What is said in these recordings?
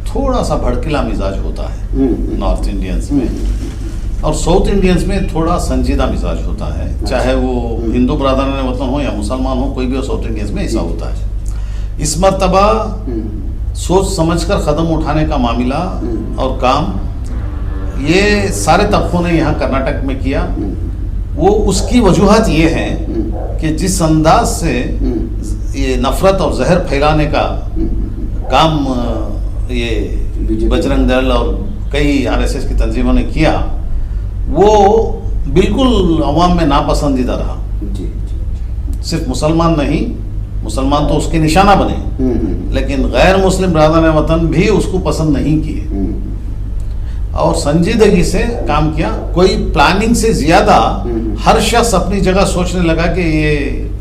थोड़ा सा भड़कीला मिजाज होता है नॉर्थ इंडियंस में, और साउथ इंडियंस में थोड़ा संजीदा मिजाज होता है, चाहे वो हिंदू बरादरान वतन हो या मुसलमान हो, कोई भी हो, साउथ इंडियंस में ऐसा होता है। इस मर्तबा सोच समझकर कदम उठाने का मामला और काम ये सारे तबकों ने यहाँ कर्नाटक में किया। वो उसकी वजूहत ये है कि जिस अंदाज से ये नफरत और जहर फैलाने का काम ये बजरंग दल और कई आरएसएस की तंजीमों ने किया, वो बिल्कुल अवाम में नापसंदीदा रहा। सिर्फ मुसलमान नहीं, मुसलमान तो उसके निशाना बने, लेकिन गैर मुस्लिम बरादरान वतन भी उसको पसंद नहीं किए और संजीदगी से काम किया। कोई प्लानिंग से ज्यादा हर शख्स अपनी जगह सोचने लगा कि ये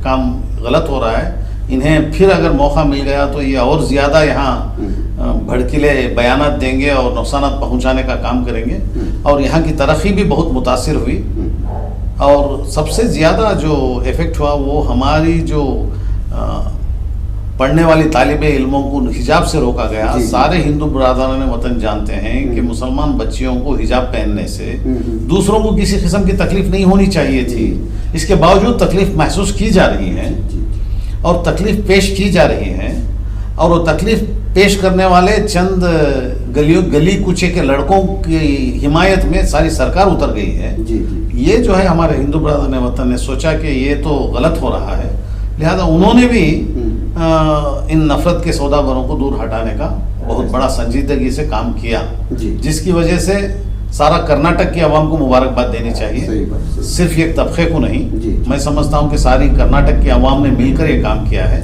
काम गलत हो रहा है, इन्हें फिर अगर मौका मिल गया तो ये और ज़्यादा यहाँ भड़कीले बयानात देंगे और नुकसानात पहुँचाने का काम करेंगे, और यहाँ की तरक्की भी बहुत मुतासिर हुई। और सबसे ज़्यादा जो इफ़ेक्ट हुआ वो हमारी जो पढ़ने वाली तालिबे इल्मों को हिजाब से रोका गया। सारे हिंदू बरादरान वतन जानते हैं कि मुसलमान बच्चियों को हिजाब पहनने से दूसरों को किसी किस्म की तकलीफ नहीं होनी चाहिए थी, इसके बावजूद तकलीफ महसूस की जा रही है और तकलीफ पेश की जा रही है, और वो तकलीफ पेश करने वाले चंद गली कुचे के लड़कों की हिमायत में सारी सरकार उतर गई है। ये जो है हमारे हिंदू बरादरान वतन ने सोचा कि ये तो गलत हो रहा है, लिहाजा उन्होंने भी इन नफरत के सौदागरों को दूर हटाने का बहुत बड़ा संजीदगी से काम किया, जिसकी वजह से सारा कर्नाटक की आवाम को मुबारकबाद देनी चाहिए, सिर्फ एक तबके को नहीं। मैं समझता हूँ कि सारी कर्नाटक की आवाम ने मिलकर ये काम किया है।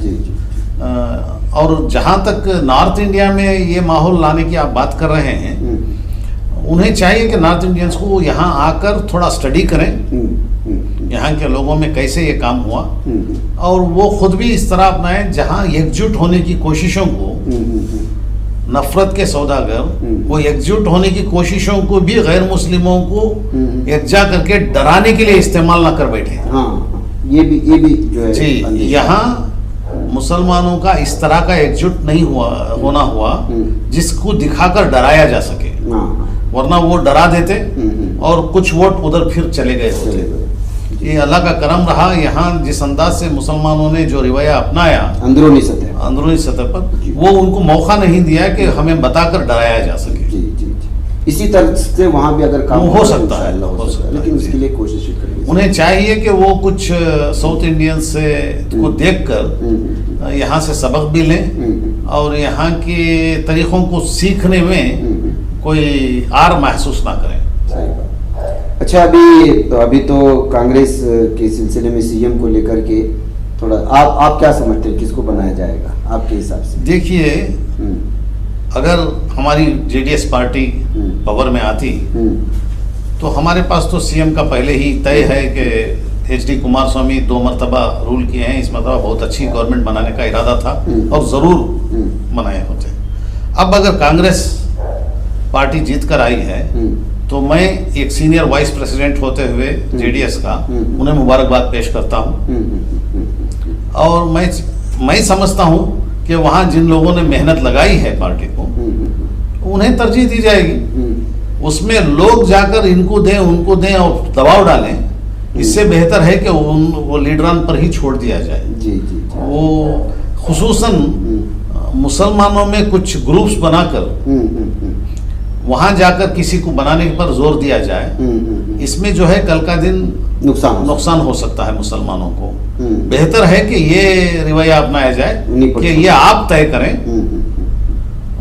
और जहाँ तक नॉर्थ इंडिया में ये माहौल लाने की आप बात कर रहे हैं, उन्हें चाहिए कि नॉर्थ इंडियंस को यहाँ आकर थोड़ा स्टडी करें, यहाँ के लोगों में कैसे ये काम हुआ, और वो खुद भी इस तरह अपनाएं जहाँ एकजुट होने की कोशिशों को, नफरत के सौदागर वो एकजुट होने की कोशिशों को भी गैर मुस्लिमों को एकजा करके डराने के लिए इस्तेमाल ना कर बैठे। ये भी जो है जी, यहाँ मुसलमानों का इस तरह का एकजुट नहीं होना हुआ जिसको दिखाकर डराया जा सके, वरना वो डरा देते और कुछ वोट उधर फिर चले गए होते। ये अल्लाह का करम रहा, यहाँ जिस अंदाज से मुसलमानों ने जो रवैया अपनाया अंदरूनी सतह पर, वो उनको मौका नहीं दिया कि हमें बताकर डराया जा सके। इसी तरह से वहाँ भी अगर काम हो सकता है, लेकिन उसके लिए कोशिश करेंगे। उन्हें चाहिए कि वो कुछ साउथ इंडियन से को देखकर यहाँ से सबक भी लें और यहाँ के तरीक़ों को सीखने में कोई आर महसूस ना करें। अच्छा, अभी तो कांग्रेस के सिलसिले में सीएम को लेकर के थोड़ा आप क्या समझते हैं, किसको बनाया जाएगा आपके हिसाब से? देखिए, अगर हमारी जेडीएस पार्टी पावर में आती तो हमारे पास तो सीएम का पहले ही तय है कि एचडी कुमारस्वामी 2 मरतबा रूल किए हैं, इस मरतबा बहुत अच्छी गवर्नमेंट बनाने का इरादा था और ज़रूर बनाए होते। अब अगर कांग्रेस पार्टी जीत कर आई है तो मैं एक सीनियर वाइस प्रेसिडेंट होते हुए जेडीएस का उन्हें मुबारकबाद पेश करता हूं, और मैं समझता हूं कि वहां जिन लोगों ने मेहनत लगाई है पार्टी को, उन्हें तरजीह दी जाएगी। उसमें लोग जाकर इनको दें उनको दें और दबाव डालें, इससे बेहतर है कि वो लीडरान पर ही छोड़ दिया जाए। वो खुसूसन मुसलमानों में कुछ ग्रुप्स बनाकर वहां जाकर किसी को बनाने पर जोर दिया जाए, इसमें जो है कल का दिन नुकसान हो सकता है मुसलमानों को। बेहतर है कि ये रवैया अपनाया जाए कि ये आप तय करें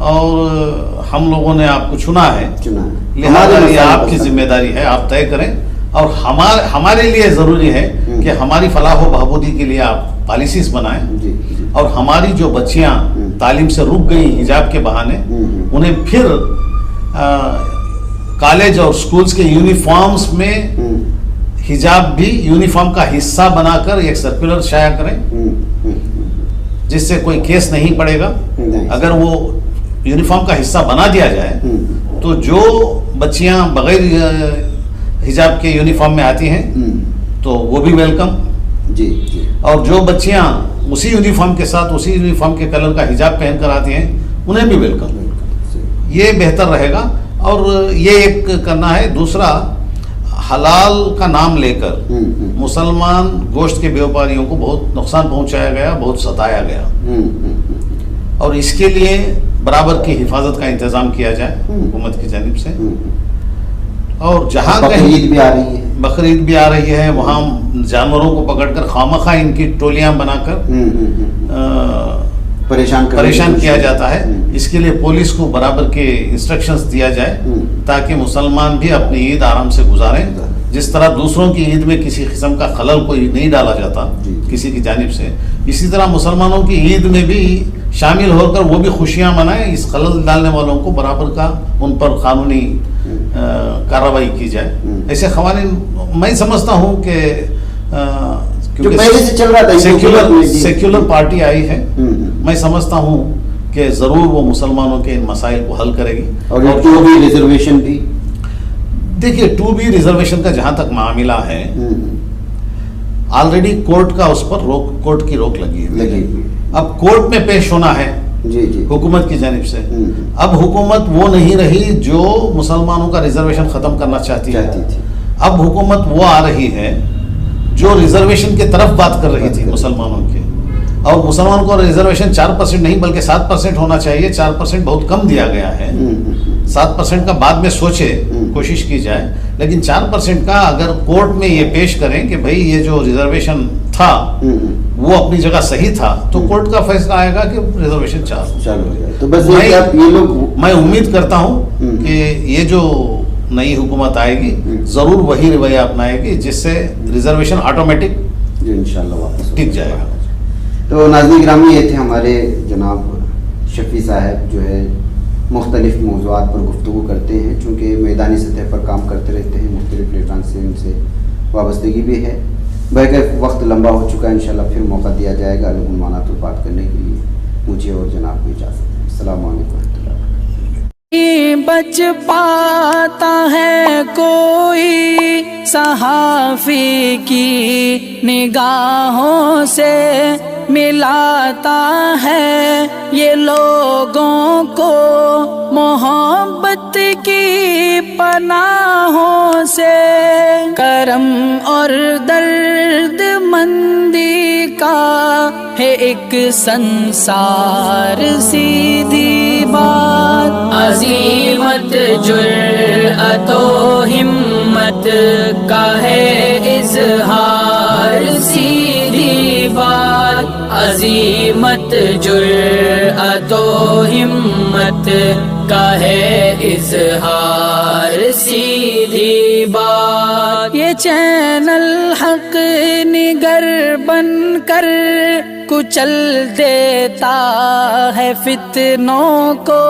और हम लोगों ने आपको चुना है, लिहाजा ये आपकी जिम्मेदारी है, आप तय करें। और हमारे लिए ज़रूरी है कि हमारी फलाह व बहबूदी के लिए आप पॉलिसीज बनाएं, और हमारी जो बच्चियां तालीम से रुक गई हिजाब के बहाने, उन्हें फिर कॉलेज और स्कूल्स के यूनिफॉर्म्स में हिजाब भी यूनिफॉर्म का हिस्सा बनाकर एक सर्कुलर शाया करें, जिससे कोई केस नहीं पड़ेगा। अगर वो यूनिफॉर्म का हिस्सा बना दिया जाए तो जो बच्चियां बगैर हिजाब के यूनिफॉर्म में आती हैं तो वो भी वेलकम जी, और जो बच्चियां उसी यूनिफॉर्म के साथ उसी यूनिफॉर्म के कलर का हिजाब पहनकर आती हैं उन्हें भी वेलकम। ये बेहतर रहेगा। और ये एक करना है। दूसरा, हलाल का नाम लेकर मुसलमान गोश्त के व्यापारियों को बहुत नुकसान पहुंचाया गया, बहुत सताया गया, और इसके लिए बराबर की हिफाजत का इंतजाम किया जाए हुकूमत की जानिब से। और जहाँ बकरीद भी आ रही है, बकरीद भी आ रही है, वहाँ जानवरों को पकड़कर खामखा इनकी टोलियां बनाकर परेशान किया जाता है। इसके लिए पुलिस को बराबर के इंस्ट्रक्शंस दिया जाए ताकि मुसलमान भी अपनी ईद आराम से गुजारें। जिस तरह दूसरों की ईद में किसी किस्म का खलल कोई नहीं डाला जाता किसी की जानिब से, इसी तरह मुसलमानों की ईद में भी शामिल होकर वो भी खुशियां मनाएं। इस खलल डालने वालों को बराबर का उन पर कानूनी कार्रवाई की जाए। ऐसे क़वानीन मैं समझता हूँ कि क्योंकि पहले से चल रहा था, सेक्युलर पार्टी आई है, मैं समझता हूँ कि जरूर वो मुसलमानों के इन मसाइल को हल करेगी। और 2B रिजर्वेशन भी, देखिए 2B रिजर्वेशन का जहां तक मामला है, ऑलरेडी कोर्ट का उस पर कोर्ट की रोक लगी है। अब कोर्ट में पेश होना है जी हुकूमत की जानिब से। अब हुकूमत वो नहीं रही जो मुसलमानों का रिजर्वेशन खत्म करना चाहती है। अब हुकूमत वो आ रही है जो रिजर्वेशन की तरफ बात कर रही थी मुसलमानों के। और मुसलमानों को रिजर्वेशन 4% नहीं बल्कि 7% होना चाहिए। 4% बहुत कम दिया गया है। 7% का बाद में सोचे, कोशिश की जाए, लेकिन 4% का अगर कोर्ट में ये पेश करें कि भाई ये जो रिजर्वेशन था वो अपनी जगह सही था, तो कोर्ट का फैसला आएगा कि रिजर्वेशन चालू हो जाए। तो बस ये लोग, मैं उम्मीद करता हूँ कि ये जो नई हुकूमत आएगी जरूर वही रवैया अपनाएगी जिससे रिजर्वेशन ऑटोमेटिक इंशाल्लाह वापस टिक जाएगा। तो नाज़रीन गिरामी, ये थे हमारे जनाब शफी साहब, जो है मुख्तलिफ मौज़ूआत पर गुफ्तगू करते हैं। चूँकि मैदानी सतह पर काम करते रहते हैं, मुख्तलिफ प्लेटफार्म से उनसे वाबस्तगी भी है। बहरकैफ वक्त लंबा हो चुका है, इंशाल्लाह फिर मौका दिया जाएगा अलग उन्वानात पर बात करने के लिए। मुझे और जनाब को इजाज़त है। अस्सलामु अलैकुम। बच पाता है कोई सहाफ़ी की निगाहों से, मिलाता है ये लोगों को मोहब्बत की पनाहों से। करम और दर्द मंदी का है एक संसार सीधी बात। अज़ीमत जुर्अतो हिम्मत का है इज़हार सीधी बात। अज़ीमत जुर्अतो हिम्मत का है इज़हार सीधी बात। ये चैनल हक निगर बनकर कुचल देता है फितनों को।